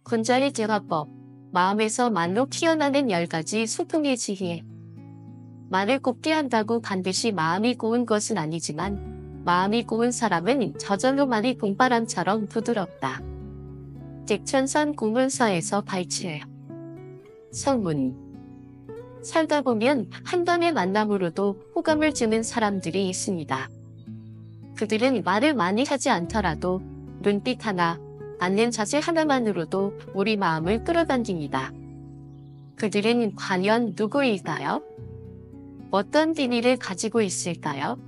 군자리 제화법. 마음에서 말로 피어나는 10가지 소통의 지혜. 말을 곱게 한다고 반드시 마음이 고운 것은 아니지만 마음이 고운 사람은 저절로 말이 봄바람처럼 부드럽다. 잭천선 공문서에서 발췌. 성문. 살다 보면 한밤의 만남으로도 호감을 주는 사람들이 있습니다. 그들은 말을 많이 하지 않더라도 눈빛 하나, 앉는 자세 하나만으로도 우리 마음을 끌어당깁니다. 그들은 과연 누구일까요? 어떤 비밀을 가지고 있을까요?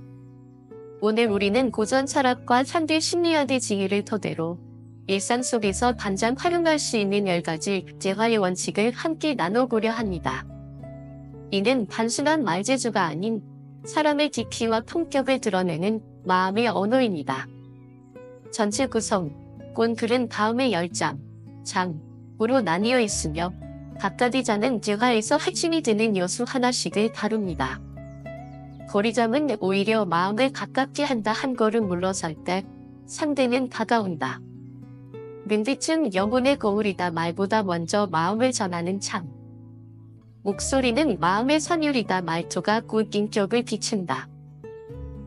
오늘 우리는 고전 철학과 현대 심리학의 지혜를 토대로 일상 속에서 당장 활용할 수 있는 10가지 재화의 원칙을 함께 나눠보려 합니다. 이는 단순한 말재주가 아닌 사람의 깊이와 품격을 드러내는 마음의 언어입니다. 전체 구성, 본 글은 다음의 10장으로 나뉘어 있으며 각가지 자는 재화에서 핵심이 되는 요소 하나씩을 다룹니다. 거리점은 오히려 마음을 가깝게 한다. 한 걸음 물러설 때 상대는 다가온다. 눈빛은 영혼의 거울이다. 말보다 먼저 마음을 전하는 창. 목소리는 마음의 선율이다. 말투가 곧 인격을 비춘다.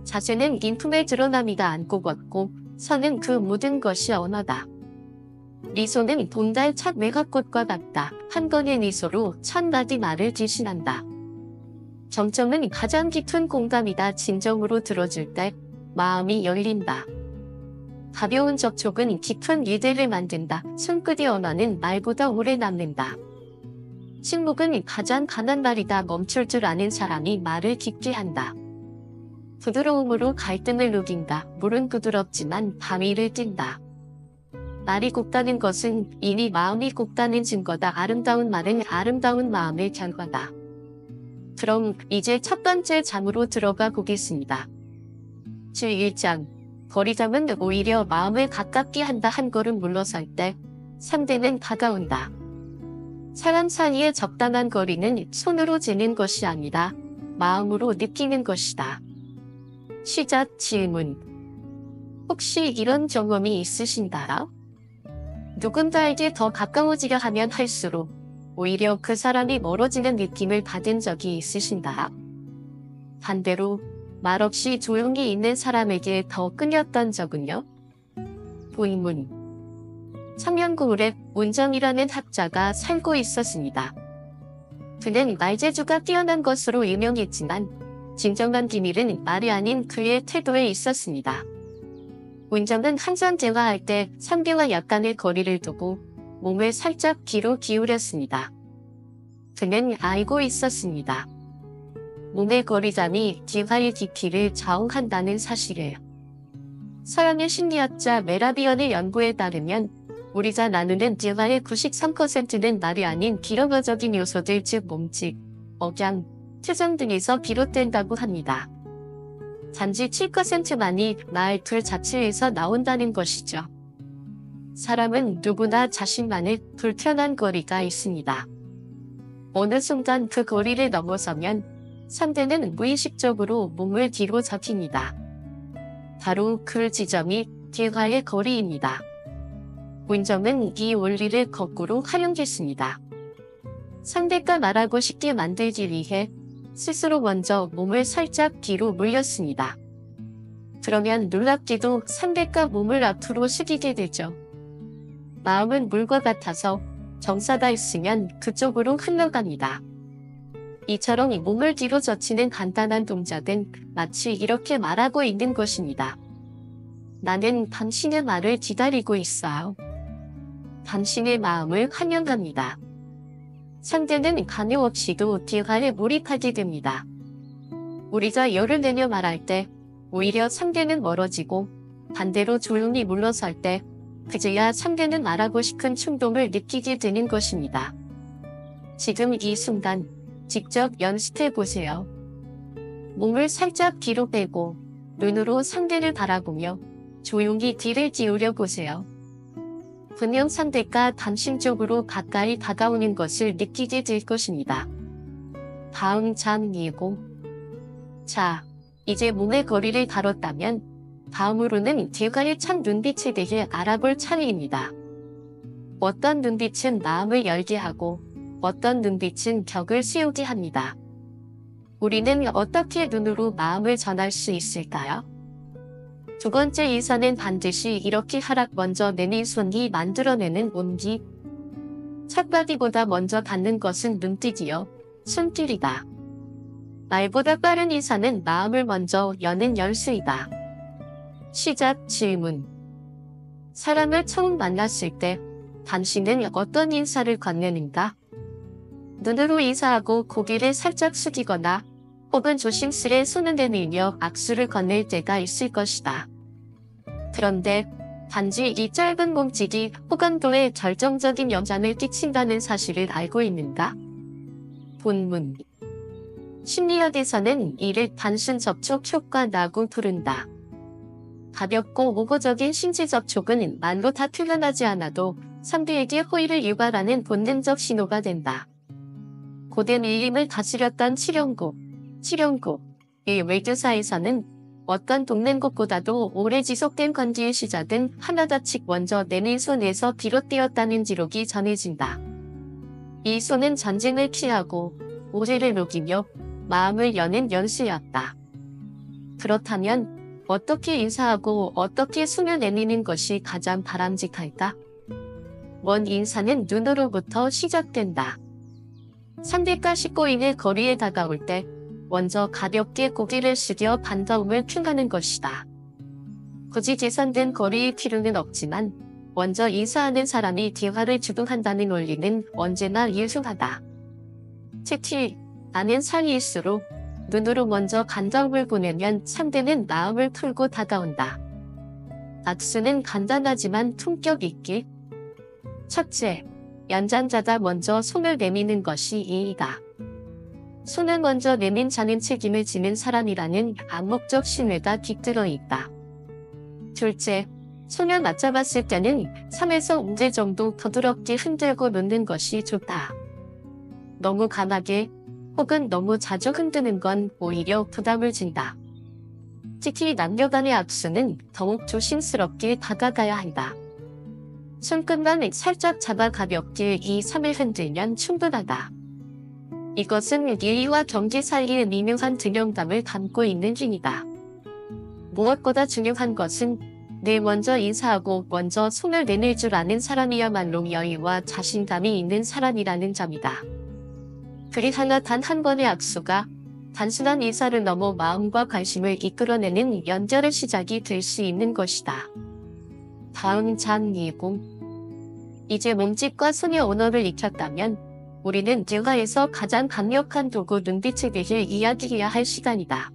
자세는 인품의 드러남이다. 앉고 걷고 서는 그 모든 것이 언어다. 미소는 봄달 첫 매화꽃과 같다. 한 건의 미소로 천마디 말을 대신한다. 정점은 가장 깊은 공감이다. 진정으로 들어줄 때 마음이 열린다. 가벼운 접촉은 깊은 유대를 만든다. 손끝의 언어는 말보다 오래 남는다. 침묵은 가장 강한 말이다. 멈출 줄 아는 사람이 말을 깊게 한다. 부드러움으로 갈등을 녹인다. 물은 부드럽지만 바위를 뛴다. 말이 곱다는 것은 이미 마음이 곱다는 증거다. 아름다운 말은 아름다운 마음의 결과다. 그럼 이제 첫 번째 장으로 들어가 보겠습니다. 제1장. 거리감은 오히려 마음을 가깝게 한다. 한 걸음 물러설 때 상대는 다가온다. 사람 사이의 적당한 거리는 손으로 재는 것이 아니라 마음으로 느끼는 것이다. 시작 질문. 혹시 이런 경험이 있으신가요? 누군가에게 더 가까워지려 하면 할수록 오히려 그 사람이 멀어지는 느낌을 받은 적이 있으신가요? 반대로 말없이 조용히 있는 사람에게 더 끌렸던 적은요? 본문. 청년고을에 문정이라는 학자가 살고 있었습니다. 그는 말재주가 뛰어난 것으로 유명했지만 진정한 비밀은 말이 아닌 그의 태도에 있었습니다. 문정은 항상 대화할 때 상대와 약간의 거리를 두고 몸을 살짝 뒤로 기울였습니다. 그는 알고 있었습니다. 몸의 거리감이 대화의 깊이를 좌우한다는 사실을. 서양의 심리학자 메라비언의 연구에 따르면 우리가 나누는 대화의 93%는 말이 아닌 비언어적인 요소들, 즉 몸짓, 억양, 표정 등에서 비롯된다고 합니다. 단지 7%만이 말 그 자체에서 나온다는 것이죠. 사람은 누구나 자신만의 불편한 거리가 있습니다. 어느 순간 그 거리를 넘어서면 상대는 무의식적으로 몸을 뒤로 접힙니다. 바로 그 지점이 대화의 거리입니다. 문정은 이 원리를 거꾸로 활용했습니다. 상대가 말하고 싶게 만들기 위해 스스로 먼저 몸을 살짝 뒤로 물렸습니다. 그러면 놀랍게도 상대가 몸을 앞으로 숙이게 되죠. 마음은 물과 같아서 정사가 있으면 그쪽으로 흘러갑니다. 이처럼 몸을 뒤로 젖히는 간단한 동작은 마치 이렇게 말하고 있는 것입니다. 나는 당신의 말을 기다리고 있어요. 당신의 마음을 환영합니다. 상대는 간섭 없이도 대화에 몰입하게 됩니다. 우리가 열을 내며 말할 때 오히려 상대는 멀어지고 반대로 조용히 물러설 때 그제야 상대는 말하고 싶은 충동을 느끼게 되는 것입니다. 지금 이 순간 직접 연습해 보세요. 몸을 살짝 뒤로 빼고 눈으로 상대를 바라보며 조용히 귀를 기울여 보세요. 분명 상대가 당신 쪽으로 가까이 다가오는 것을 느끼게 될 것입니다. 다음 장이고. 자, 이제 몸의 거리를 다뤘다면 다음으로는 대화의 첫 눈빛에 대해 알아볼 차례입니다. 어떤 눈빛은 마음을 열게 하고 어떤 눈빛은 벽을 세우게 합니다. 우리는 어떻게 눈으로 마음을 전할 수 있을까요? 두 번째 인사는 반드시 이렇게 하락 먼저 내민 손이 만들어내는 온기. 첫마디보다 먼저 닿는 것은 눈빛이요, 손길이다. 말보다 빠른 인사는 마음을 먼저 여는 열쇠이다. 시작 질문. 사람을 처음 만났을 때 당신은 어떤 인사를 건네는가? 눈으로 인사하고 고개를 살짝 숙이거나 혹은 조심스레 손을 내밀며 악수를 건넬 때가 있을 것이다. 그런데 단지 이 짧은 몸짓이 호감도에 결정적인 영향을 끼친다는 사실을 알고 있는가? 본문. 심리학에서는 이를 단순 접촉 효과라고 부른다. 가볍고 우호적인 신체 접촉은 말로 다 표현하지 않아도 상대에게 호의를 유발하는 본능적 신호가 된다. 고된 일림을 다스렸던 칠용고의 외교사에서는 어떤 돕는 것보다도 오래 지속된 관계의 시작은 하나같이 먼저 내민 손에서 비롯되었다는 기록이 전해진다. 이 손은 전쟁을 피하고 오해를 녹이며 마음을 여는 연수였다. 그렇다면 어떻게 인사하고 어떻게 손을 내미는 것이 가장 바람직할까? 먼 인사는 눈으로부터 시작된다. 상대가 씻고 있는 거리에 다가올 때 먼저 가볍게 고개를 숙여 반가움을 표하는 것이다. 굳이 계산된 거리의 필요는 없지만 먼저 인사하는 사람이 대화를 주도한다는 원리는 언제나 유효하다. 특히 아는 사이일수록 눈으로 먼저 반가움을 보내면 상대는 마음을 풀고 다가온다. 악수는 간단하지만 품격 있게. 첫째, 연장자가 먼저 손을 내미는 것이 예의다. 손을 먼저 내민 자는 책임을 지는 사람이라는 암묵적 신뢰가 깃들어 있다. 둘째, 손을 맞잡았을 때는 3에서 5회 정도 부드럽게 흔들고 놓는 것이 좋다. 너무 강하게 혹은 너무 자주 흔드는 건 오히려 부담을 준다. 특히 남녀 간의 악수는 더욱 조심스럽게 다가가야 한다. 손끝만 살짝 잡아 가볍게 2-3을 흔들면 충분하다. 이것은 예의와 경계 사이의 미묘한 균형감을 담고 있는 중이다. 무엇보다 중요한 것은 내 먼저 인사하고 먼저 손을 내밀 줄 아는 사람이야말로 여유와 자신감이 있는 사람이라는 점이다. 그리하여 단 한 번의 악수가 단순한 인사를 넘어 마음과 관심을 이끌어내는 연결의 시작이 될 수 있는 것이다. 다음 장 예공. 이제 몸짓과 손의 언어를 익혔다면 우리는 대화에서 가장 강력한 도구 눈빛에 대해 이야기해야 할 시간이다.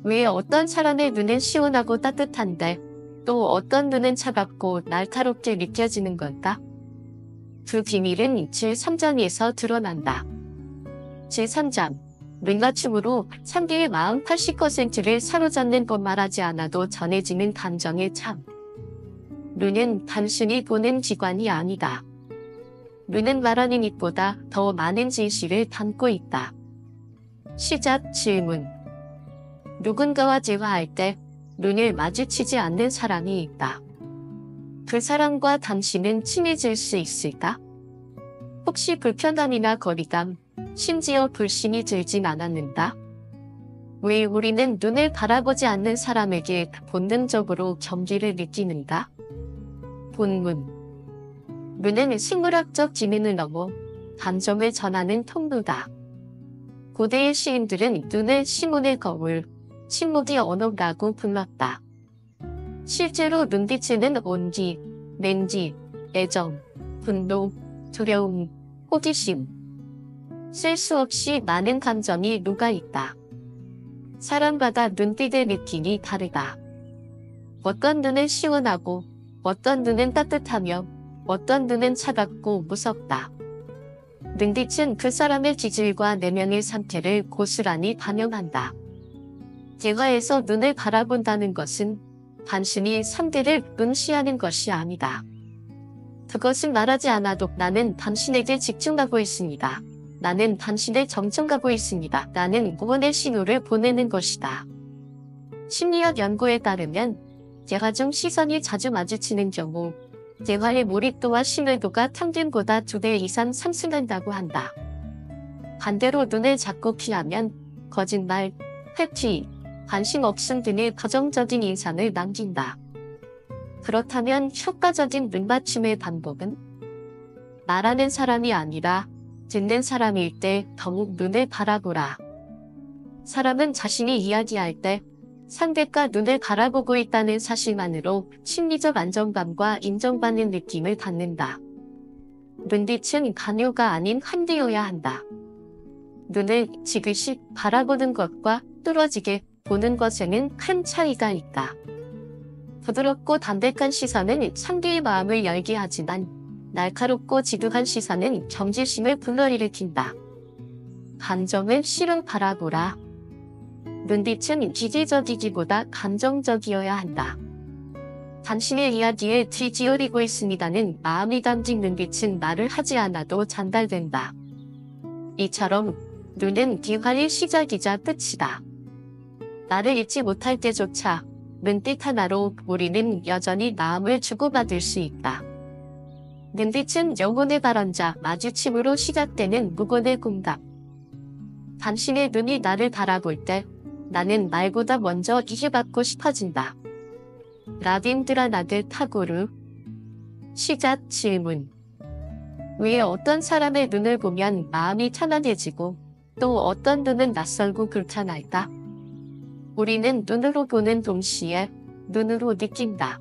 왜 어떤 사람의 눈은 시원하고 따뜻한데 또 어떤 눈은 차갑고 날카롭게 느껴지는 걸까? 그 비밀은 제3장에서 드러난다. 제3장. 눈맞춤으로 상대의 마음 80%를 사로잡는 것만 하지 않아도 전해지는 감정의 참. 눈은 단순히 보는 기관이 아니다. 눈은 말하는 입보다 더 많은 진실을 담고 있다. 시작 질문. 누군가와 대화할 때 눈을 마주치지 않는 사람이 있다. 그 사람과 당신은 친해질 수 있을까? 혹시 불편함이나 거리감, 심지어 불신이 들진 않았는가? 왜 우리는 눈을 바라보지 않는 사람에게 본능적으로 경계를 느끼는가? 본문. 눈은 생물학적 기능을 넘어 감정을 전하는 통로다. 고대의 시인들은 눈을 시몬의 거울, 침묵의 언어라고 불렀다. 실제로 눈빛에는 온기, 냉기, 애정, 분노, 두려움, 호기심, 셀 수 없이 많은 감정이 녹아있다. 사람마다 눈빛의 느낌이 다르다. 어떤 눈은 시원하고 어떤 눈은 따뜻하며 어떤 눈은 차갑고 무섭다. 눈빛은 그 사람의 기질과 내면의 상태를 고스란히 반영한다. 대화에서 눈을 바라본다는 것은 단순히 상대를 응시하는 것이 아니다. 그것은 말하지 않아도 나는 당신에게 집중하고 있습니다. 나는 당신을 정청하고 있습니다. 나는 구원의 신호를 보내는 것이다. 심리학 연구에 따르면 대화 중 시선이 자주 마주치는 경우 대화의 몰입도와 신뢰도가 평균보다 2배 이상 상승한다고 한다. 반대로 눈을 자꾸 피하면 거짓말, 회피, 관심 없음 등의 부정적인 인상을 남긴다. 그렇다면 효과적인 눈맞춤의 방법은? 말하는 사람이 아니라 듣는 사람일 때 더욱 눈을 바라보라. 사람은 자신이 이야기할 때 상대가 눈을 바라보고 있다는 사실만으로 심리적 안정감과 인정받는 느낌을 받는다. 눈빛은 강요가 아닌 한디여야 한다. 눈을 지그시 바라보는 것과 뚫어지게 보는 것에는 큰 차이가 있다. 부드럽고 담백한 시선은 상대의 마음을 열게 하지만 날카롭고 지독한 시선은 경계심을 불러일으킨다. 감정을 실어 바라보라. 눈빛은 기계적이기보다 감정적이어야 한다. 당신의 이야기에 귀 기울이고 있습니다는 마음이 담긴 눈빛은 말을 하지 않아도 전달된다. 이처럼 눈은 대화의 시작이자 끝이다. 말을 잊지 못할 때조차 눈빛 하나로 우리는 여전히 마음을 주고받을 수 있다. 눈빛은 영혼의 발언자 마주침으로 시작되는 무건의 공감. 당신의 눈이 나를 바라볼 때 나는 말보다 먼저 이해받고 싶어진다. 라빈드라나드 타고르. 시작 질문. 왜 어떤 사람의 눈을 보면 마음이 편안해지고 또 어떤 눈은 낯설고 불편할까? 우리는 눈으로 보는 동시에 눈으로 느낀다.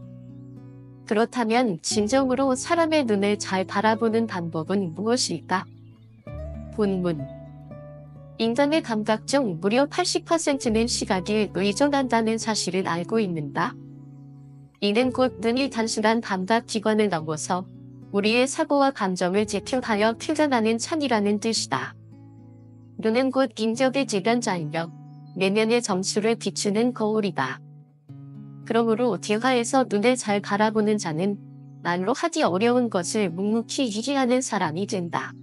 그렇다면 진정으로 사람의 눈을 잘 바라보는 방법은 무엇일까? 본문. 인간의 감각 중 무려 80%는 시각에 의존한다는 사실을 알고 있는다. 이는 곧 눈이 단순한 감각 기관을 넘어서 우리의 사고와 감정을 대표하여 표현하는 창이라는 뜻이다. 눈은 곧 인격의 재변자이며 내면의 점수를 비추는 거울이다. 그러므로 대화에서 눈을 잘 바라보는 자는 말로 하기 어려운 것을 묵묵히 이해하는 사람이 된다.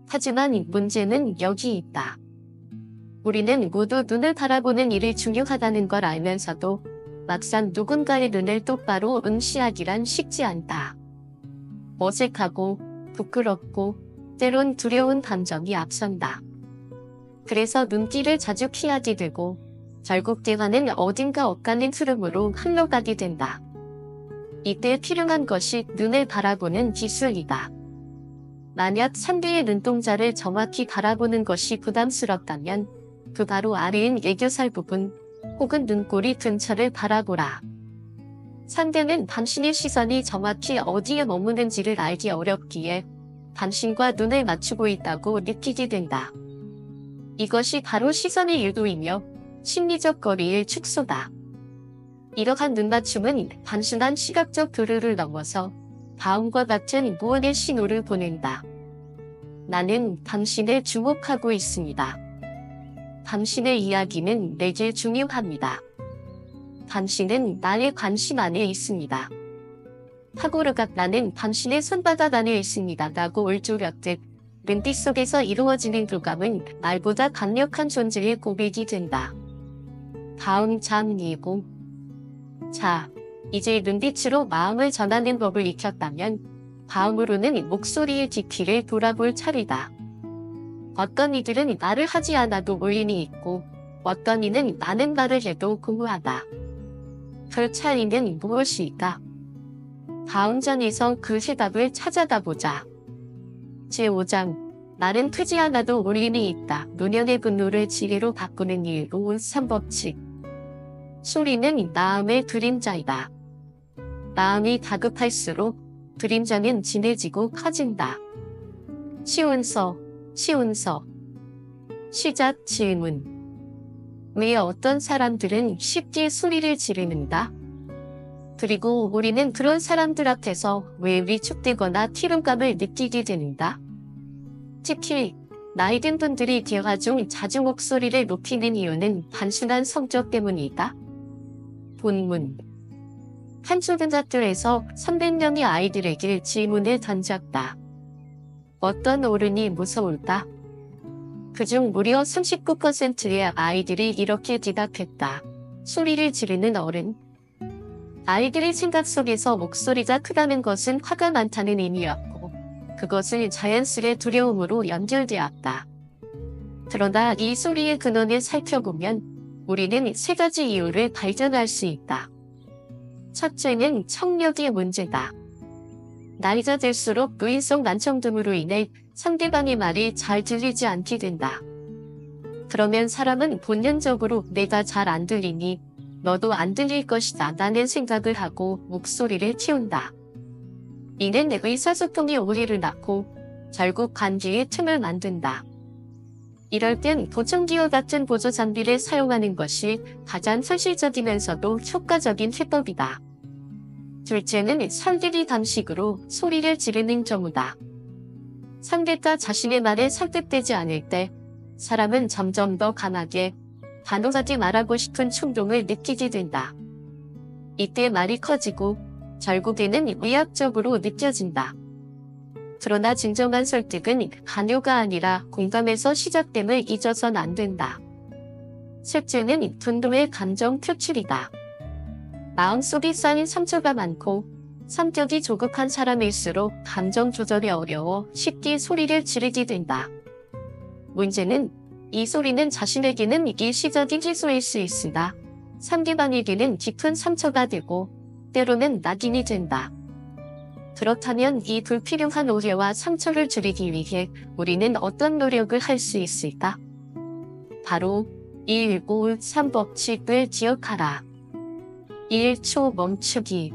하지만 문제는 여기 있다. 우리는 모두 눈을 바라보는 일이 중요하다는 걸 알면서도 막상 누군가의 눈을 똑바로 응시하기란 쉽지 않다. 어색하고 부끄럽고 때론 두려운 감정이 앞선다. 그래서 눈길을 자주 피하게 되고 결국 대화는 어딘가 엇갈린 흐름으로 흘러가게 된다. 이때 필요한 것이 눈을 바라보는 기술이다. 만약 상대의 눈동자를 정확히 바라보는 것이 부담스럽다면 그 바로 아래인 애교살 부분 혹은 눈꼬리 근처를 바라보라. 상대는 당신의 시선이 정확히 어디에 머무는지를 알기 어렵기에 당신과 눈을 맞추고 있다고 느끼게 된다. 이것이 바로 시선의 유도이며 심리적 거리의 축소다. 이러한 눈맞춤은 단순한 시각적 교류를 넘어서 다음과 같은 무언의 신호를 보낸다. 나는 당신을 주목하고 있습니다. 당신의 이야기는 내게 중요합니다. 당신은 나의 관심 안에 있습니다. 타고르가 나는 당신의 손바닥 안에 있습니다. 라고 울조렸듯 눈빛 속에서 이루어지는 교감은 말보다 강력한 존재의 고백이 된다. 다음 장 예고. 자, 이제 눈빛으로 마음을 전하는 법을 익혔다면 다음으로는 목소리의 깊이를 돌아볼 차례다. 어떤 이들은 말을 하지 않아도 울림이 있고 어떤 이는 많은 말을 해도 고무하다. 그 차이는 무엇일까? 다음 장에서 그 해답을 찾아가 보자. 제5장. 말은 크지 않아도 울림이 있다. 노년의 분노를 지혜로 바꾸는 일로 온 3법칙. 소리는 마음의 그림자이다. 마음이 다급할수록 그림자는 진해지고 커진다. 시운서. 시작 질문. 왜 어떤 사람들은 쉽게 소리를 지르는가? 그리고 우리는 그런 사람들 앞에서 왜 위축되거나 피로감을 느끼게 되는가? 특히 나이 든 분들이 대화 중 자주 목소리를 높이는 이유는 단순한 성적 때문이다. 본문. 한 초등학교에서 300명의 아이들에게 질문을 던졌다. 어떤 어른이 무서울까? 그중 무려 39%의 아이들이 이렇게 대답했다. 소리를 지르는 어른. 아이들의 생각 속에서 목소리가 크다는 것은 화가 많다는 의미였고 그것을 자연스레 두려움으로 연결되었다. 그러나 이 소리의 근원을 살펴보면 우리는 세 가지 이유를 발견할 수 있다. 첫째는 청력의 문제다. 나이가 들수록 노인성 난청 등으로 인해 상대방의 말이 잘 들리지 않게 된다. 그러면 사람은 본능적으로 내가 잘 안 들리니 너도 안 들릴 것이다 라는 생각을 하고 목소리를 키운다. 이는 의사소통의 오해를 낳고 결국 관계의 틈을 만든다. 이럴 땐 보청기와 같은 보조 장비를 사용하는 것이 가장 현실적이면서도 효과적인 해법이다. 둘째는 설득의 방식으로 소리를 지르는 경우다. 상대가 자신의 말에 설득되지 않을 때 사람은 점점 더 강하게 단호하게 말하고 싶은 충동을 느끼게 된다. 이때 말이 커지고 결국에는 위압적으로 느껴진다. 그러나 진정한 설득은 강요가 아니라 공감에서 시작됨을 잊어선 안 된다. 셋째는 분노의 감정 표출이다. 마음속에 쌓인 상처가 많고 성격이 조급한 사람일수록 감정 조절이 어려워 쉽게 소리를 지르게 된다. 문제는 이 소리는 자신에게는 일시적인 해소일 수 있으나 상대방에게는 깊은 상처가 되고 때로는 낙인이 된다. 그렇다면 이 불필요한 오해와 상처를 줄이기 위해 우리는 어떤 노력을 할 수 있을까? 바로 153 법칙을 기억하라. 1초 멈추기.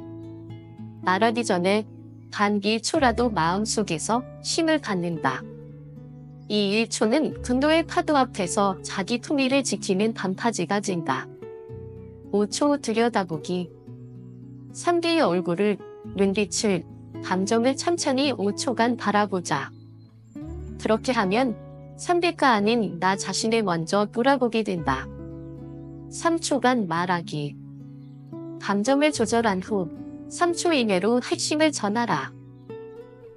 말하기 전에 단 1초라도 마음속에서 힘을 갖는다. 이 1초는 분노의 파도 앞에서 자기 통일을 지키는 반파지가 된다. 5초 들여다보기. 상대의 얼굴을, 눈빛을, 감정을 천천히 5초간 바라보자. 그렇게 하면 상대가 아닌 나 자신을 먼저 돌아보게 된다. 3초간 말하기. 감정을 조절한 후 3초 이내로 핵심을 전하라.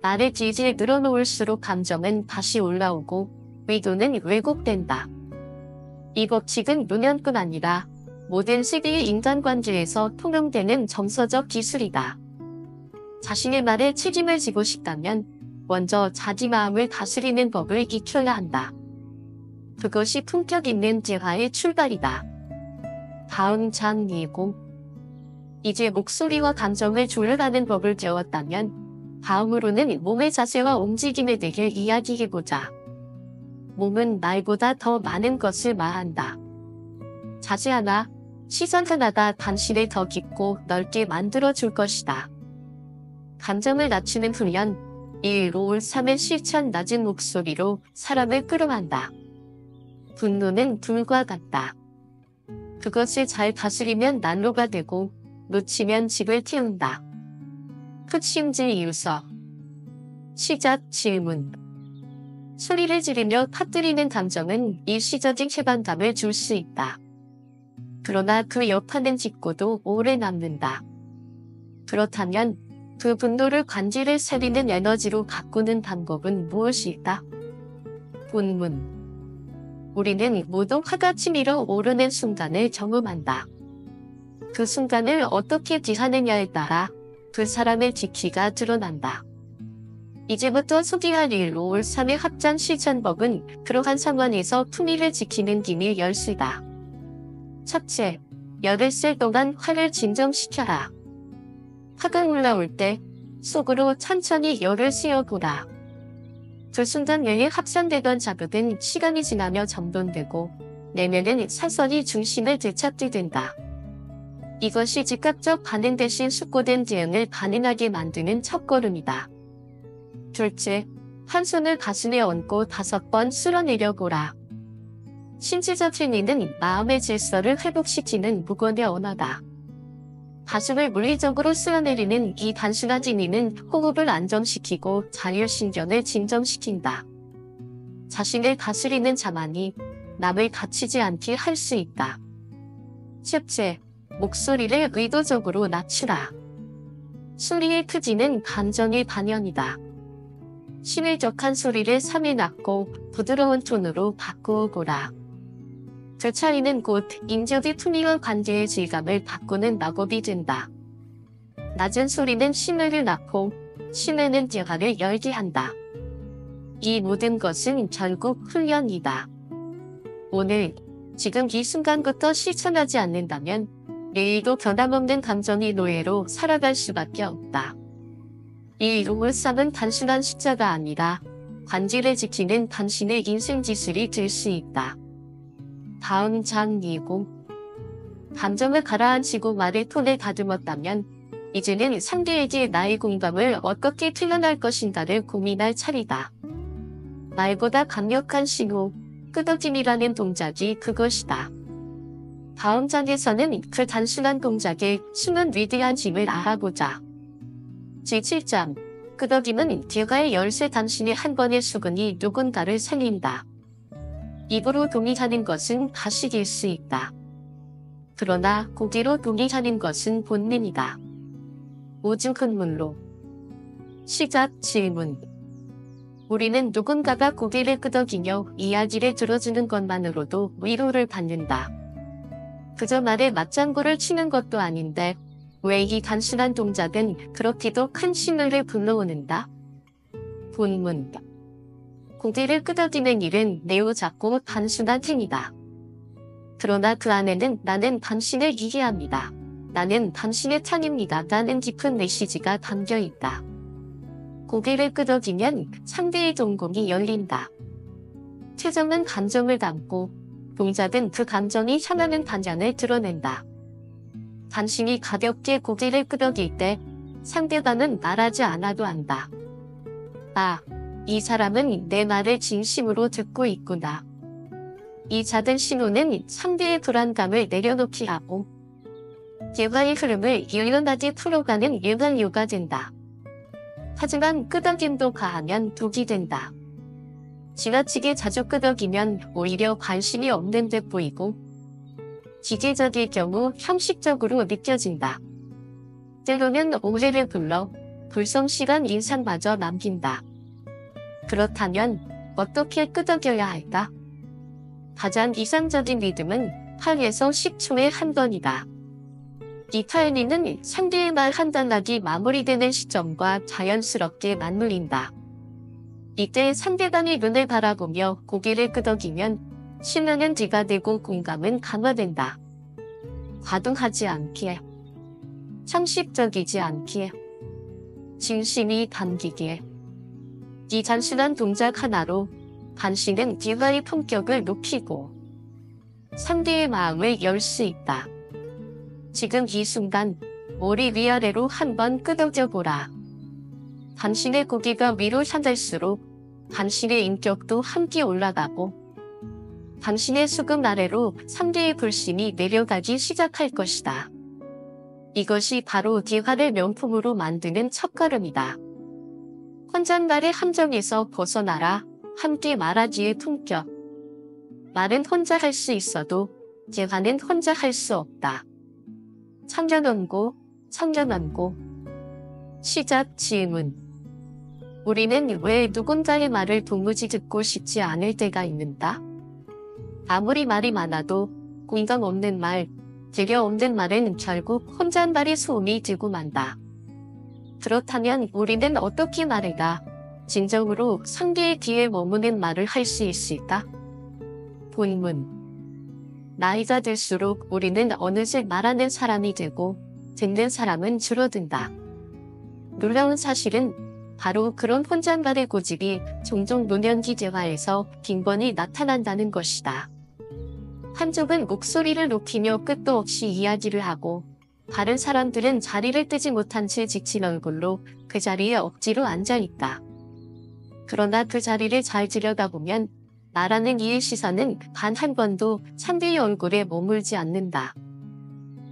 말의 질질 늘어놓을수록 감정은 다시 올라오고 의도는 왜곡된다. 이 법칙은 문연뿐 아니라 모든 세계의 인간관계에서 통용되는 정서적 기술이다. 자신의 말에 책임을 지고 싶다면 먼저 자기 마음을 다스리는 법을 익혀야 한다. 그것이 품격 있는 대화의 출발이다. 다음 장 20. 이제 목소리와 감정을 조절하는 법을 배웠다면 다음으로는 몸의 자세와 움직임에 대해 이야기해보자. 몸은 말보다 더 많은 것을 말한다. 자세 하나, 시선 하나가 당신을 더 깊고 넓게 만들어줄 것이다. 감정을 낮추는 훈련, 1, 5, 3의 실천 낮은 목소리로 사람을 끌어간다. 분노는 불과 같다. 그것을 잘 다스리면 난로가 되고 놓치면 집을 태운다. 핵심질 이유서. 시작 질문. 소리를 지르며 터뜨리는 감정은 일시적인 해방감을 줄 수 있다. 그러나 그 여파는 짙고도 오래 남는다. 그렇다면 그 분노를 관지를 살리는 에너지로 바꾸는 방법은 무엇일까? 본문. 우리는 모두 화가 치밀어 오르는 순간을 경험한다. 그 순간을 어떻게 대하느냐에 따라 그 사람의 지키가 드러난다. 이제부터 소개할 1, 5, 3의 합장 실천법은 그러한 상황에서 품위를 지키는 기밀 열쇠다. 첫째, 열흘 동안 화를 진정시켜라. 화가 올라올 때 속으로 천천히 열을 씌워보라. 그 순간 뇌에 합산되던 자극은 시간이 지나며 정돈되고 내면은 서서히 중심을 되찾게 된다. 이것이 즉각적 반응 대신 숙고된 대응을 가능하게 만드는 첫걸음이다. 둘째, 한 손을 가슴에 얹고 5번 쓸어내려보라. 신체적 행위는 마음의 질서를 회복시키는 무건의 언어다. 가슴을 물리적으로 쓸어내리는 이 단순한 진위는 호흡을 안정시키고 자율신경을 진정시킨다. 자신을 다스리는 자만이 남을 다치지 않게 할 수 있다. 셋째, 목소리를 의도적으로 낮추라. 소리의 크기는 감정의 반영이다. 심일적한 소리를 3이 낮고 부드러운 톤으로 바꾸어보라. 그 차이는 곧 인적의 품위와 관계의 질감을 바꾸는 마법이 된다. 낮은 소리는 신호를 낳고 신호는 대화를 열게 한다. 이 모든 것은 결국 훈련이다. 오늘, 지금 이 순간부터 실천하지 않는다면 내일도 변함없는 감정의 노예로 살아갈 수밖에 없다. 이 로봇삼은 단순한 숫자가 아니라 관지를 지키는 당신의 인생 지술이 될 수 있다. 다음 장 2고 감정을 가라앉히고 말을 톤에 다듬었다면 이제는 상대에게 나의 공감을 어떻게 표현할 것인가를 고민할 차례다. 말보다 강력한 신호, 끄덕임이라는 동작이 그것이다. 다음 장에서는 그 단순한 동작의 숨은 위대한 힘을 알아보자. 제7장, 끄덕임은 대화의 열쇠. 당신의 한 번의 수근이 누군가를 살린다. 입으로 동의하는 것은 가식일 수 있다. 그러나 고개로 동의하는 것은 본능이다. 오죽한 물로. 시작 질문. 우리는 누군가가 고개를 끄덕이며 이야기를 들어주는 것만으로도 위로를 받는다. 그저 말에 맞장구를 치는 것도 아닌데 왜 이 단순한 동작은 그렇게도 큰 신호를 불러오는다? 본문. 고개를 끄덕이는 일은 매우 작고 단순한 행위다. 그러나 그 안에는 나는 당신을 이해합니다. 나는 당신의 편입니다. 라는 깊은 메시지가 담겨 있다. 고개를 끄덕이면 상대의 동공이 열린다. 표정은 감정을 담고 동작은 그 감정이 향하는 방향을 드러낸다. 당신이 가볍게 고개를 끄덕일 때 상대방은 말하지 않아도 안다. 아, 이 사람은 내 말을 진심으로 듣고 있구나. 이 작은 신호는 상대의 불안감을 내려놓게 하고 대화의 흐름을 유연하게 풀어가는 유발유가 된다. 하지만 끄덕임도 가하면 독이 된다. 지나치게 자주 끄덕이면 오히려 관심이 없는 듯 보이고 기계적일 경우 형식적으로 느껴진다. 때로는 오해를 불러 불성실한 인상마저 남긴다. 그렇다면 어떻게 끄덕여야 할까? 가장 이상적인 리듬은 8에서 10초에 한 번이다. 이 타이밍은 상대의 말 한 단락이 마무리되는 시점과 자연스럽게 맞물린다. 이때 상대방의 눈을 바라보며 고개를 끄덕이면 신뢰는 뒤가 되고 공감은 강화된다. 과도하지 않게, 상식적이지 않게, 진심이 담기게. 이 단순한 동작 하나로 당신은 대화의 품격을 높이고 상대의 마음을 열 수 있다. 지금 이 순간 머리 위아래로 한번 끄덕여 보라. 당신의 고개가 위로 향할수록 당신의 인격도 함께 올라가고 당신의 수금 아래로 상대의 불신이 내려가기 시작할 것이다. 이것이 바로 대화를 명품으로 만드는 첫걸음이다. 혼잣말의 함정에서 벗어나라. 함께 말하기의 품격. 말은 혼자 할 수 있어도 대화는 혼자 할 수 없다. 청년원고, 청년원고. 시작 질문. 우리는 왜 누군가의 말을 도무지 듣고 싶지 않을 때가 있는가? 아무리 말이 많아도 공감 없는 말, 재료 없는 말은 결국 혼잣말의 소음이 되고 만다. 그렇다면 우리는 어떻게 말해야 진정으로 상대의 귀에 머무는 말을 할 수 있을까? 본문. 나이가 들수록 우리는 어느새 말하는 사람이 되고 듣는 사람은 줄어든다. 놀라운 사실은 바로 그런 혼잣말의 고집이 종종 노년기 대화에서 빈번히 나타난다는 것이다. 한쪽은 목소리를 높이며 끝도 없이 이야기를 하고 다른 사람들은 자리를 뜨지 못한 채 지친 얼굴로 그 자리에 억지로 앉아있다. 그러나 그 자리를 잘 들여다보면 말하는 이의 시선은 단 한 번도 상대의 얼굴에 머물지 않는다.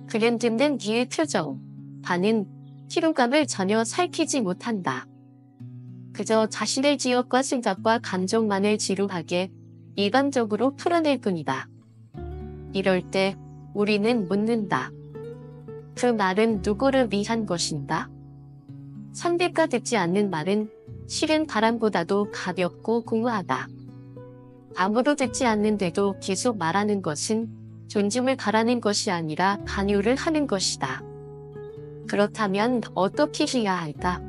그는 듣는 이의 표정, 반응, 피로감을 전혀 살피지 못한다. 그저 자신의 지역과 생각과 감정만을 지루하게 일방적으로 풀어낼 뿐이다. 이럴 때 우리는 묻는다. 그 말은 누구를 위한 것인가? 상대가 듣지 않는 말은 실은 바람보다도 가볍고 공허하다. 아무도 듣지 않는데도 계속 말하는 것은 존중을 바라는 것이 아니라 강요를 하는 것이다. 그렇다면 어떻게 해야 할까?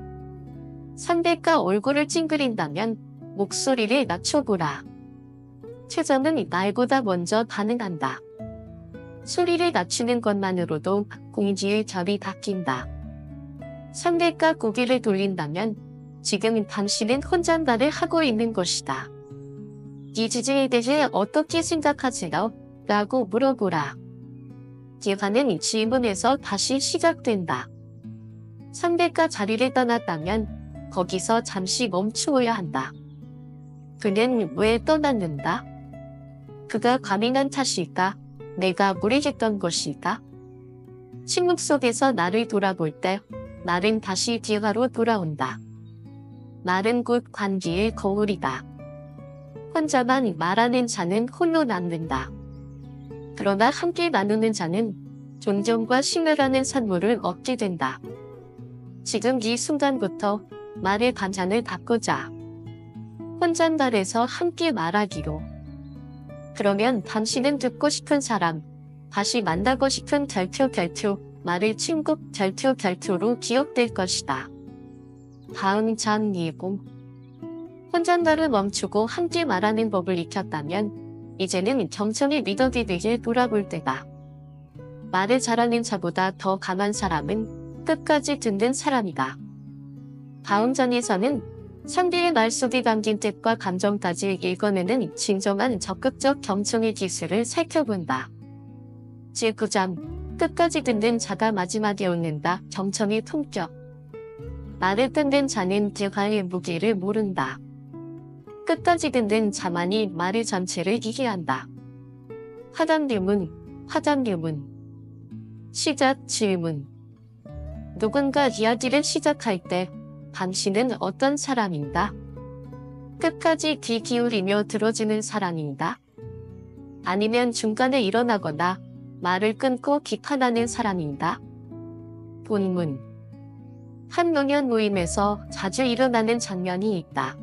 상대가 얼굴을 찡그린다면 목소리를 낮춰보라. 최저는 말보다 먼저 반응한다. 소리를 낮추는 것만으로도 공지의 결이 바뀐다. 상대가 고개를 돌린다면 지금 당신은 혼잣말을 하고 있는 것이다. 이 주제에 대해 어떻게 생각하세요? 라고 물어보라. 대화는 질문에서 다시 시작된다. 상대가 자리를 떠났다면 거기서 잠시 멈추어야 한다. 그는 왜 떠났는가? 그가 과민한 탓일까? 내가 무례했던 것일까? 침묵 속에서 나를 돌아볼 때 말은 다시 대화로 돌아온다. 말은 곧 관계의 거울이다. 혼자만 말하는 자는 홀로 남는다. 그러나 함께 나누는 자는 존경과 신뢰라는 선물을 얻게 된다. 지금 이 순간부터 말의 반찬을 바꾸자. 혼잣말에서 함께 말하기로. 그러면 당신은 듣고 싶은 사람, 다시 만나고 싶은 말을 친구 로 기억될 것이다. 다음 장 예고. 혼잣말을 멈추고 함께 말하는 법을 익혔다면 이제는 정성의 리더기를 돌아볼 때다. 말을 잘하는 자보다 더 강한 사람은 끝까지 듣는 사람이다. 다음 장에서는 상대의 말 속에 담긴 뜻과 감정까지 읽어내는 진정한 적극적 경청의 기술을 살펴본다. 제9장 끝까지 듣는 자가 마지막에 얻는다. 경청의 품격. 말을 끊는 자는 대화의 무게를 모른다. 끝까지 듣는 자만이 말의 전체를 이해한다. 하단교문. 시작 질문. 누군가 이야기를 시작할 때 당신은 어떤 사람인가? 끝까지 귀 기울이며 들어주는 사람인가? 아니면 중간에 일어나거나 말을 끊고 비판하는 사람인가? 본문. 한 노년 모임에서 자주 일어나는 장면이 있다.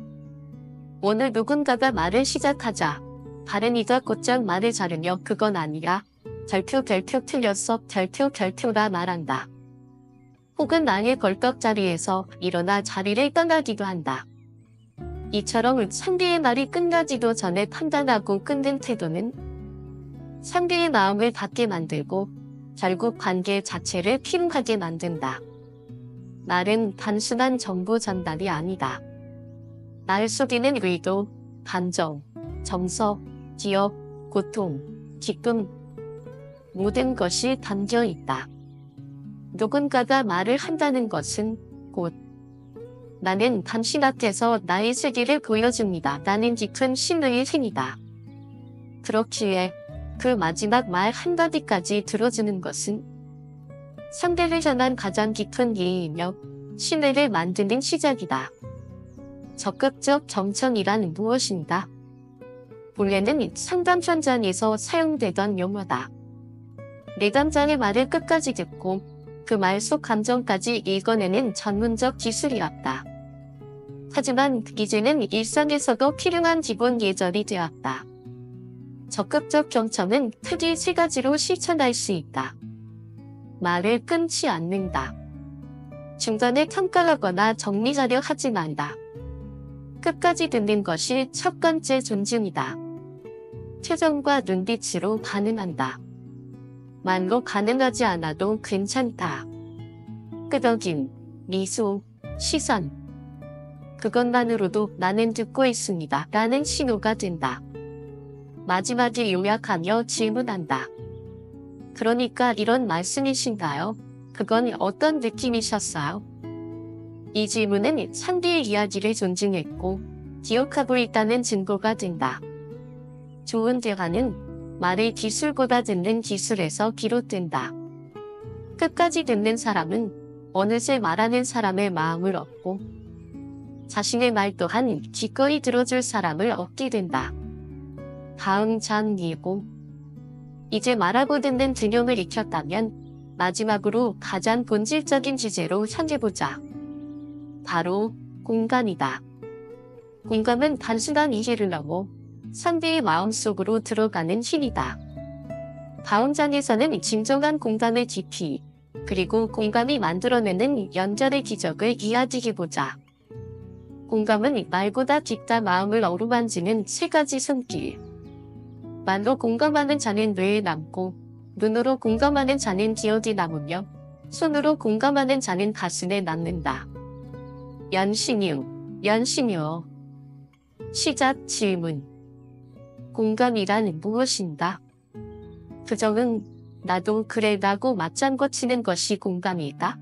오늘 누군가가 말을 시작하자 다른 이가 곧장 말을 자르며 그건 아니야. 틀렸어. 라 말한다. 혹은 나의 걸떡 자리에서 일어나 자리를 떠나기도 한다. 이처럼 상대의 말이 끝나지도 전에 판단하고 끊는 태도는 상대의 마음을 닫게 만들고 결국 관계 자체를 피로하게 만든다. 말은 단순한 정보 전달이 아니다. 말 속에는 의도, 감정, 정서, 기억, 고통, 기쁨, 모든 것이 담겨 있다. 누군가가 말을 한다는 것은 곧 나는 당신 앞에서 나의 세계를 보여줍니다. 나는 깊은 신뢰의 행위다. 그렇기에 그 마지막 말 한마디까지 들어주는 것은 상대를 향한 가장 깊은 예의이며 신뢰를 만드는 시작이다. 적극적 경청이란 무엇인가? 본래는 상담 현장에서 사용되던 용어다. 내담자의 말을 끝까지 듣고 그 말 속 감정까지 읽어내는 전문적 기술이었다. 하지만 이제는 일상에서도 필요한 기본 예절이 되었다. 적극적 경청은 크게 세 가지로 실천할 수 있다. 말을 끊지 않는다. 중간에 평가하거나 정리하려 하지 말다. 끝까지 듣는 것이 첫 번째 존중이다. 표정과 눈빛으로 반응한다. 말로 가능하지 않아도 괜찮다. 끄덕임, 미소, 시선. 그것만으로도 나는 듣고 있습니다. 라는 신호가 된다. 마지막에 요약하며 질문한다. 그러니까 이런 말씀이신가요? 그건 어떤 느낌이셨어요? 이 질문은 상대의 이야기를 존중했고 기억하고 있다는 증거가 된다. 좋은 대화는 말의 기술보다 듣는 기술에서 비롯된다. 끝까지 듣는 사람은 어느새 말하는 사람의 마음을 얻고 자신의 말 또한 기꺼이 들어줄 사람을 얻게 된다. 다음 장 예고. 이제 말하고 듣는 균형을 익혔다면 마지막으로 가장 본질적인 주제로 향해보자. 바로 공감이다. 공감은 단순한 이해를 넘어 상대의 마음속으로 들어가는 힘이다. 다음 장에서는 진정한 공감의 깊이, 그리고 공감이 만들어내는 연결의 기적을 이야기해보자. 공감은 말보다 깊다 마음을 어루만지는 세 가지 손길. 말로 공감하는 자는 뇌에 남고, 눈으로 공감하는 자는 기억에 남으며, 손으로 공감하는 자는 가슴에 남는다. 연신유. 시작 질문. 공감이란 무엇인가? 부정은 나도 그래 라고 맞장구 치는 것이 공감이다.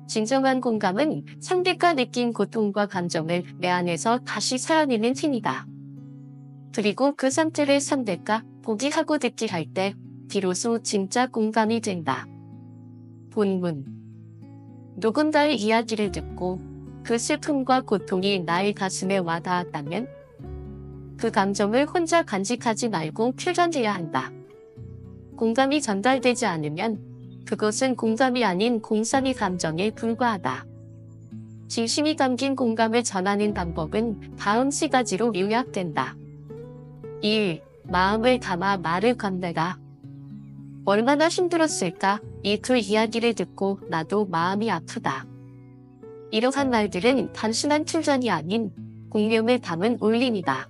진정한 공감은 상대가 느낀 고통과 감정을 내 안에서 다시 살아내는 힘이다. 그리고 그 상태를 상대가 포기하고 듣기 할 때 비로소 진짜 공감이 된다. 본문. 누군가의 이야기를 듣고 그 슬픔과 고통이 나의 가슴에 와닿았다면 그 감정을 혼자 간직하지 말고 표현해야 한다. 공감이 전달되지 않으면 그것은 공감이 아닌 공상의 감정에 불과하다. 진심이 담긴 공감을 전하는 방법은 다음 세 가지로 요약된다. 1. 마음을 담아 말을 건네라. 얼마나 힘들었을까? 이 그 이야기를 듣고 나도 마음이 아프다. 이러한 말들은 단순한 툴전이 아닌 공명을 담은 울림이다.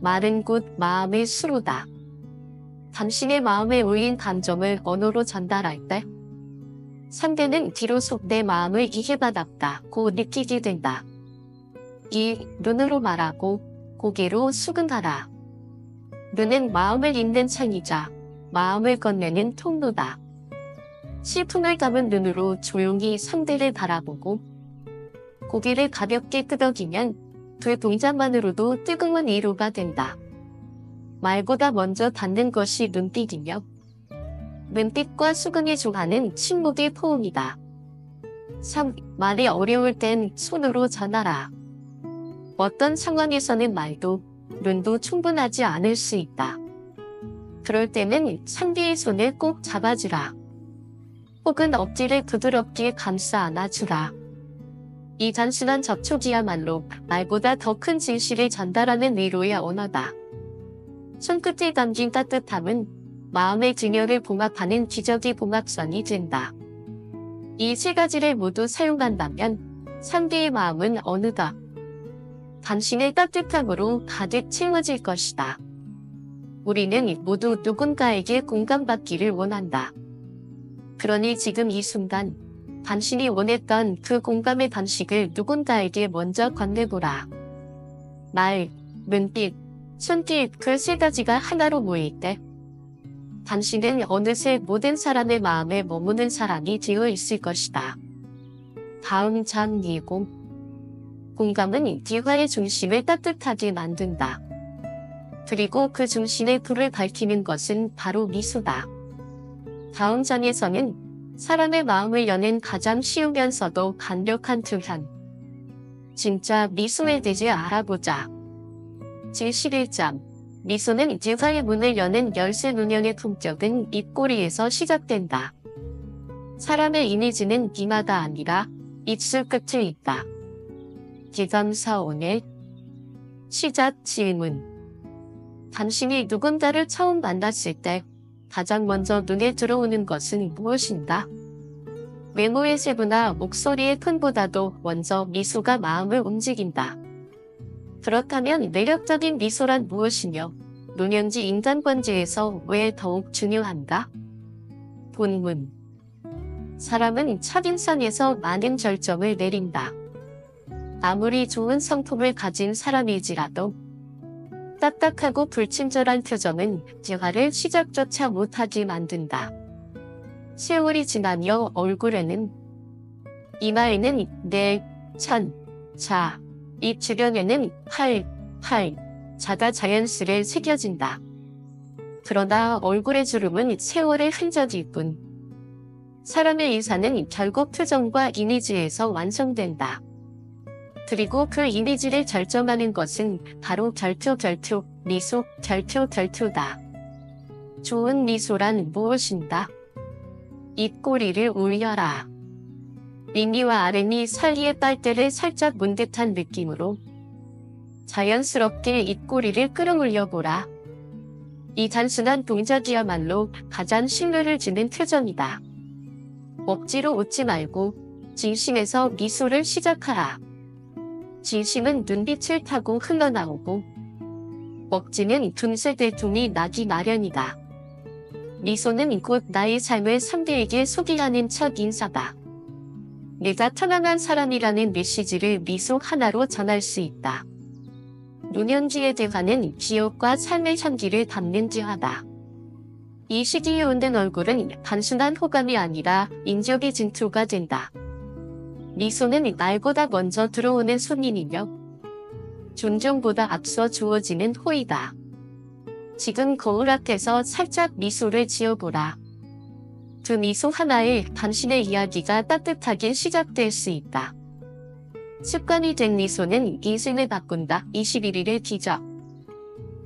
말은 곧 마음의 수로다. 당신의 마음에 올린 감정을 언어로 전달할 때 상대는 비로소 내 마음을 이해받았다고 느끼게 된다. 2. 눈으로 말하고 고개로 수긍하라. 눈은 마음을 읽는 창이자 마음을 건네는 통로다. 슬픔을 담은 눈으로 조용히 상대를 바라보고 고개를 가볍게 끄덕이면 그 동작만으로도 뜨거운 위로가 된다. 말보다 먼저 닿는 것이 눈빛이며 눈빛과 수긍이 조하는 침묵의 포옹이다. 3. 말이 어려울 땐 손으로 전하라. 어떤 상황에서는 말도 눈도 충분하지 않을 수 있다. 그럴 때는 상대의 손을 꼭 잡아주라. 혹은 억지를 부드럽게 감싸 안아주라. 이 단순한 접촉이야말로 말보다 더 큰 진실을 전달하는 위로의 언어다. 손끝에 담긴 따뜻함은 마음의 균열을 봉합하는 기적의 봉합선이 된다. 이 세 가지를 모두 사용한다면 상대의 마음은 어느덧 당신의 따뜻함으로 가득 채워질 것이다. 우리는 모두 누군가에게 공감받기를 원한다. 그러니 지금 이 순간 당신이 원했던 그 공감의 방식을 누군가에게 먼저 건네보라. 말, 눈빛, 손짓 그 세 가지가 하나로 모일 때 당신은 어느새 모든 사람의 마음에 머무는 사람이 되어 있을 것이다. 다음 장 20. 공감은 대화의 중심을 따뜻하게 만든다. 그리고 그 중심의 불을 밝히는 것은 바로 미소다. 다음 장에서는 사람의 마음을 여는 가장 쉬우면서도 강력한 표현. 진짜 미소에 대해 알아보자. 제11장. 미소는 대화의 문을 여는 열쇠 운영의 품격은 입꼬리에서 시작된다. 사람의 이미지는 귀마다 아니라 입술 끝에 있다. 기감사오네. 시작 질문. 당신이 누군가를 처음 만났을 때 가장 먼저 눈에 들어오는 것은 무엇인가? 외모의 세부나 목소리의 톤보다도 먼저 미소가 마음을 움직인다. 그렇다면 매력적인 미소란 무엇이며 노년지 인간관계에서 왜 더욱 중요한가? 본문. 사람은 첫인상에서 많은 결정을 내린다. 아무리 좋은 성품을 가진 사람일지라도 딱딱하고 불친절한 표정은 대화를 시작조차 못하게 만든다. 세월이 지나며 얼굴에는, 이마에는 내, 천, 자, 입 주변에는 자가 자연스레 새겨진다. 그러나 얼굴의 주름은 세월의 흔적일 뿐. 사람의 인사는 결국 표정과 이미지에서 완성된다. 그리고 그 이미지를 결정하는 것은 바로 미소, 결투다. 좋은 미소란 무엇인가? 입꼬리를 울려라. 윗니와 아랫니 사이의 빨대를 살짝 문 듯한 느낌으로 자연스럽게 입꼬리를 끌어올려보라. 이 단순한 동작이야말로 가장 신뢰를 주는 표정이다. 억지로 웃지 말고 진심에서 미소를 시작하라. 진심은 눈빛을 타고 흘러나오고 억지는 둠슬대통이 나기 마련이다. 미소는 곧 나의 삶을 상대에게 소개하는 첫 인사다. 내가 편안한 사람이라는 메시지를 미소 하나로 전할 수 있다. 노년기의 대화는 기억과 삶의 향기를 담는 대화다. 이 시기에 웃는 얼굴은 단순한 호감이 아니라 인격의 증표가 된다. 미소는 날보다 먼저 들어오는 손님이며 존중보다 앞서 주어지는 호의다. 지금 거울 앞에서 살짝 미소를 지어보라. 그 미소 하나에 당신의 이야기가 따뜻하게 시작될 수 있다. 습관이 된 미소는 인생을 바꾼다. 21일의 기적.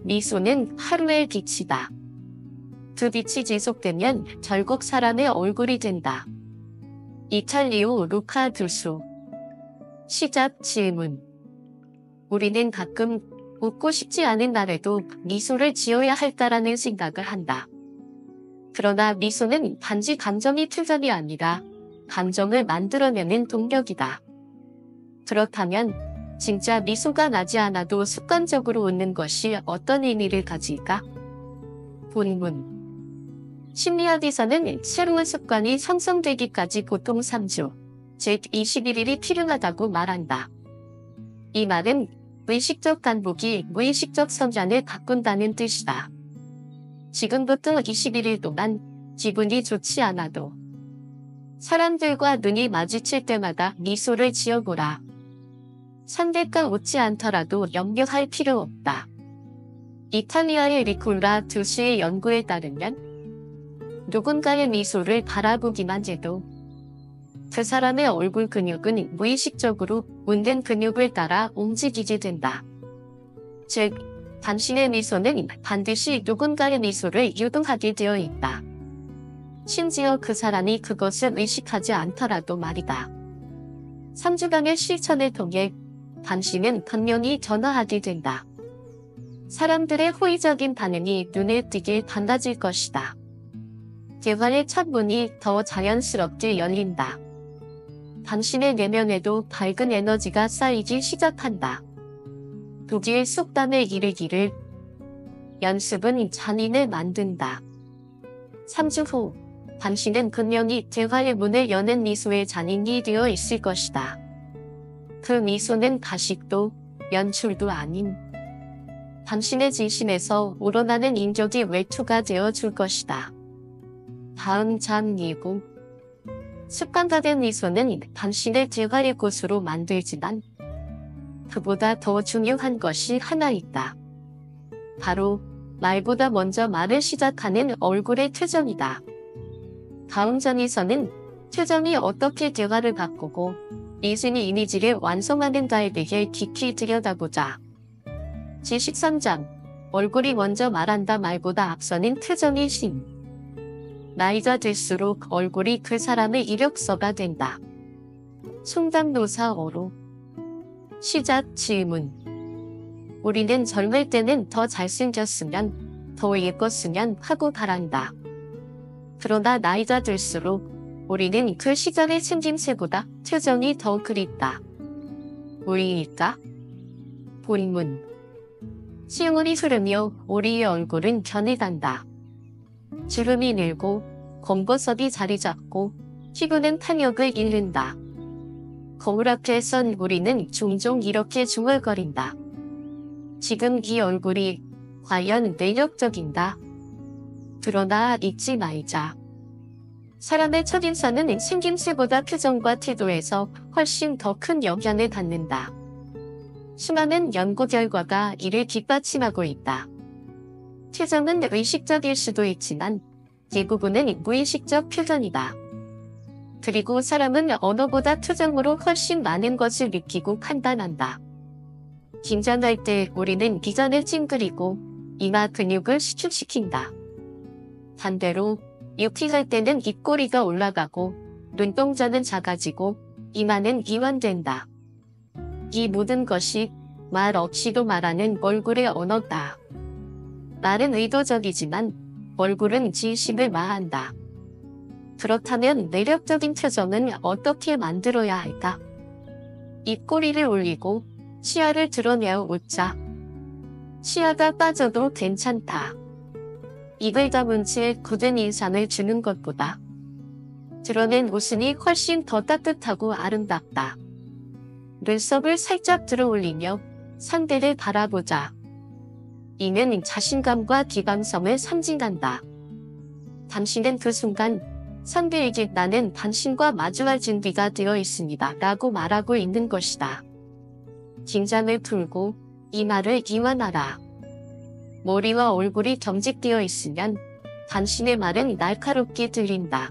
미소는 하루의 빛이다. 그 빛이 지속되면 결국 사람의 얼굴이 된다. 이탈리오 루카 두소. 시작 질문. 우리는 가끔 웃고 싶지 않은 날에도 미소를 지어야 할까라는 생각을 한다. 그러나 미소는 단지 감정이 표현이 아니라 감정을 만들어내는 동력이다. 그렇다면 진짜 미소가 나지 않아도 습관적으로 웃는 것이 어떤 의미를 가질까? 본문. 심리학에서는 새로운 습관이 형성되기까지 보통 3주, 즉 21일이 필요하다고 말한다. 이 말은 의식적 반복이 무의식적 성향을 바꾼다는 뜻이다. 지금부터 21일 동안 기분이 좋지 않아도 사람들과 눈이 마주칠 때마다 미소를 지어보라. 상대가 웃지 않더라도 염려할 필요 없다. 이탈리아의 리콜라 두시의 연구에 따르면 누군가의 미소를 바라보기만 해도 그 사람의 얼굴 근육은 무의식적으로 웃는 근육을 따라 움직이게 된다. 즉, 당신의 미소는 반드시 누군가의 미소를 유도하게 되어 있다. 심지어 그 사람이 그것을 의식하지 않더라도 말이다. 3주간의 실천을 통해 당신은 분명히 변화하게 된다. 사람들의 호의적인 반응이 눈에 띄게 달라질 것이다. 대화의 첫 문이 더 자연스럽게 열린다. 당신의 내면에도 밝은 에너지가 쌓이기 시작한다. 독일 속담에 이르기를 연습은 잔인을 만든다. 3주 후 당신은 분명히 대화의 문을 여는 미소의 잔인이 되어 있을 것이다. 그 미소는 가식도 연출도 아닌 당신의 진심에서 우러나는 인격의 외투가 되어 줄 것이다. 다음 장 2부. 습관화된 미소는 당신의 대화의 곳으로 만들지만 그보다 더 중요한 것이 하나 있다. 바로 말보다 먼저 말을 시작하는 얼굴의 표정이다. 다음 장에서는 표정이 어떻게 대화를 바꾸고 리스닝 이미지를 완성하는가에 대해 깊이 들여다보자. 제13장. 얼굴이 먼저 말한다. 말보다 앞서는 표정의 힘. 나이가 들수록 얼굴이 그 사람의 이력서가 된다. 송담노사어로. 시작 질문. 우리는 젊을 때는 더 잘생겼으면, 더 예뻤으면 하고 바란다. 그러나 나이가 들수록 우리는 그 시절의 생김새보다 표정이 더 그립다. 왜일까? 본문. 시온이 흐르며 우리의 얼굴은 변해간다. 주름이 늘고 검버섯이 자리 잡고 피부는 탄력을 잃는다. 거울 앞에 선 우리는 종종 이렇게 중얼거린다. 지금 이 얼굴이 과연 매력적인가? 그러나 잊지 말자. 사람의 첫인상은 생김새보다 표정과 태도에서 훨씬 더 큰 영향을 받는다. 수많은 연구 결과가 이를 뒷받침하고 있다. 표정은 의식적일 수도 있지만 대부분은 무의식적 표현이다. 그리고 사람은 언어보다 표정으로 훨씬 많은 것을 느끼고 판단한다. 긴장할 때 우리는 비전을 찡그리고 이마 근육을 수축시킨다. 반대로 유쾌할 때는 입꼬리가 올라가고 눈동자는 작아지고 이마는 이완된다. 이 모든 것이 말 없이도 말하는 얼굴의 언어다. 말은 의도적이지만 얼굴은 진심을 말한다. 그렇다면 매력적인 표정은 어떻게 만들어야 할까? 입꼬리를 올리고 치아를 드러내어 웃자. 치아가 빠져도 괜찮다. 입을 다문 채 굳은 인상을 주는 것보다 드러낸 웃음이 훨씬 더 따뜻하고 아름답다. 눈썹을 살짝 들어올리며 상대를 바라보자. 이는 자신감과 기방성을 상징한다. 당신은 그 순간 상대에게 나는 당신과 마주할 준비가 되어 있습니다 라고 말하고 있는 것이다. 긴장을 풀고 이마를 이완하라. 머리와 얼굴이 경직되어 있으면 당신의 말은 날카롭게 들린다.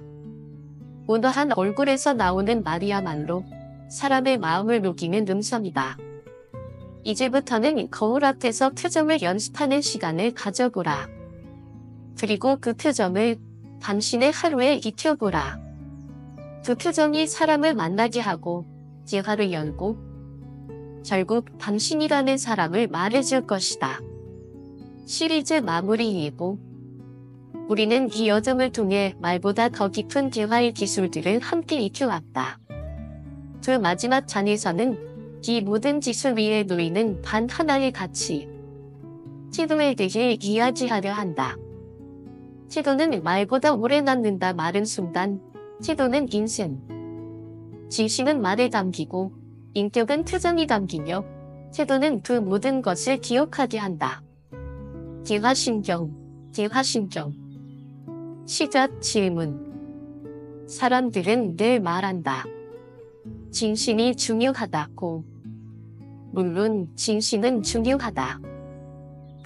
온화한 얼굴에서 나오는 말이야말로 사람의 마음을 녹이는 음성이다. 이제부터는 거울 앞에서 표정을 연습하는 시간을 가져보라. 그리고 그 표정을 당신의 하루에 익혀보라. 그 표정이 사람을 만나게 하고 대화를 열고 결국 당신이라는 사람을 말해줄 것이다. 시리즈 마무리 예고. 우리는 이 여정을 통해 말보다 더 깊은 대화의 기술들을 함께 익혀왔다. 그 마지막 장에서는 이 모든 기술 위에 놓이는 단 하나의 가치, 태도에 대해 이야기하려 한다. 태도는 말보다 오래 남는다 말은 순간, 태도는 인생. 진심은 말에 담기고, 인격은 표정이 담기며, 태도는 그 모든 것을 기억하게 한다. 대화신경, 대화신경. 시작 질문. 사람들은 늘 말한다. 진심이 중요하다고. 물론 진심은 중요하다.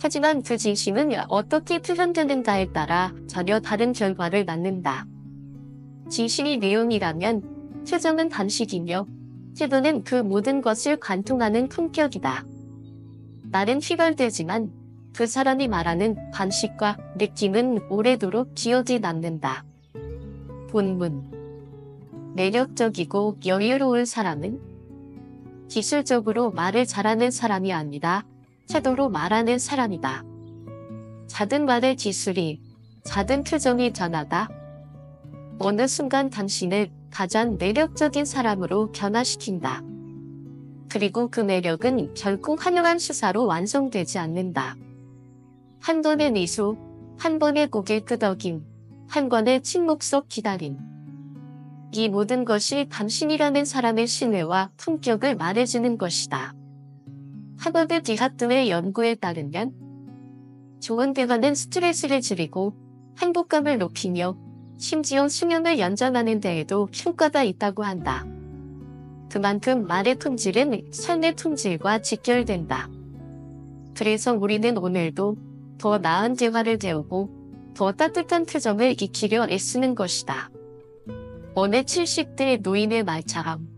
하지만 그 진심은 어떻게 표현되는가에 따라 전혀 다른 결과를 낳는다. 진심이 내용이라면 표정은 단식이며 태도는 그 모든 것을 관통하는 품격이다. 말은 휘발되지만 그 사람이 말하는 관식과 느낌은 오래도록 기억에 남는다. 본문. 매력적이고 여유로운 사람은 기술적으로 말을 잘하는 사람이 아니라 태도로 말하는 사람이다. 작은 말의 기술이, 작은 표정이 전하다. 어느 순간 당신을 가장 매력적인 사람으로 변화시킨다. 그리고 그 매력은 결코 화려한 수사로 완성되지 않는다. 한 번의 미소, 한 번의 고개 끄덕임, 한 번의 침묵 속 기다림. 이 모든 것이 당신이라는 사람의 신뢰와 품격을 말해주는 것이다. 하버드 디하트의 연구에 따르면 좋은 대화는 스트레스를 줄이고 행복감을 높이며 심지어 수명을 연장하는 데에도 효과가 있다고 한다. 그만큼 말의 품질은 삶의 품질과 직결된다. 그래서 우리는 오늘도 더 나은 대화를 배우고 더 따뜻한 표정을 익히려 애쓰는 것이다. 어느 70대 노인의 말처럼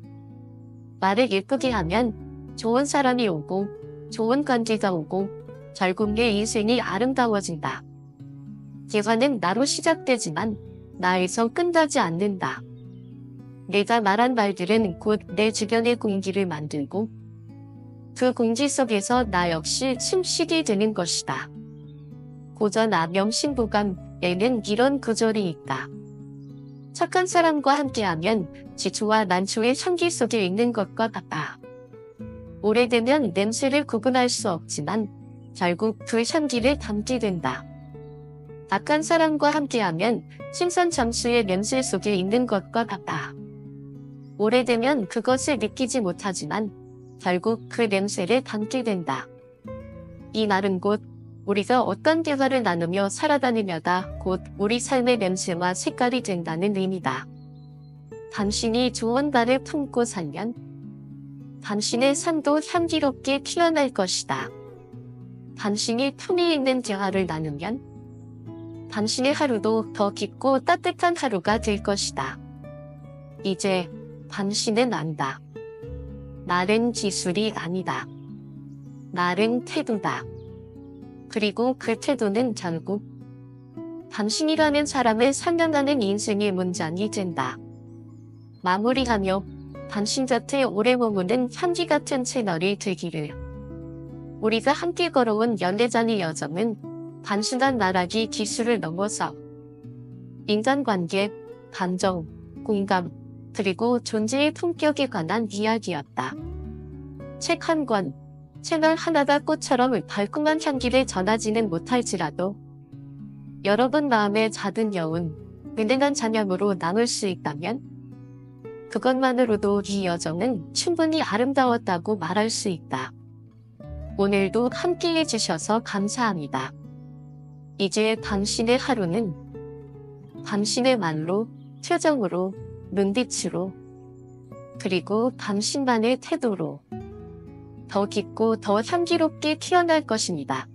말을 예쁘게 하면 좋은 사람이 오고 좋은 관계가 오고 결국 내 인생이 아름다워진다. 대화는 나로 시작되지만 나에서 끝나지 않는다. 내가 말한 말들은 곧 내 주변의 공기를 만들고 그 공기 속에서 나 역시 숨쉬게 되는 것이다. 고전 암염신부감에는 이런 구절이 있다. 착한 사람과 함께하면 지초와 난초의 향기 속에 있는 것과 같다. 오래되면 냄새를 구분할 수 없지만 결국 그 향기를 담게 된다. 악한 사람과 함께하면 신선장수의 냄새 속에 있는 것과 같다. 오래되면 그것을 느끼지 못하지만 결국 그 냄새를 담게 된다. 이 말은 곧 우리가 어떤 대화를 나누며 살아다니며다 곧 우리 삶의 냄새와 색깔이 된다는 의미다. 당신이 좋은 말을 품고 살면 당신의 삶도 향기롭게 피어날 것이다. 당신이 품위 있는 대화를 나누면 당신의 하루도 더 깊고 따뜻한 하루가 될 것이다. 이제 당신은 안다. 말은 기술이 아니다. 말은 태도다. 그리고 그 태도는 결국 당신이라는 사람을 상징하는 인생의 문장이 된다. 마무리하며 당신 곁에 오래 머무는 향기 같은 채널이 되기를. 우리가 함께 걸어온 연대자의 여정은 단순한 말하기 기술을 넘어서 인간관계, 감정, 공감, 그리고 존재의 품격에 관한 이야기였다. 책 한 권, 채널 하나가 꽃처럼 달콤한 향기를 전하지는 못할지라도 여러분 마음의 작은 여운, 은은한 잔향으로 남을 수 있다면 그것만으로도 이 여정은 충분히 아름다웠다고 말할 수 있다. 오늘도 함께해 주셔서 감사합니다. 이제 당신의 하루는 당신의 말로, 표정으로, 눈빛으로, 그리고 당신만의 태도로 더 깊고 더 향기롭게 피어날 것입니다.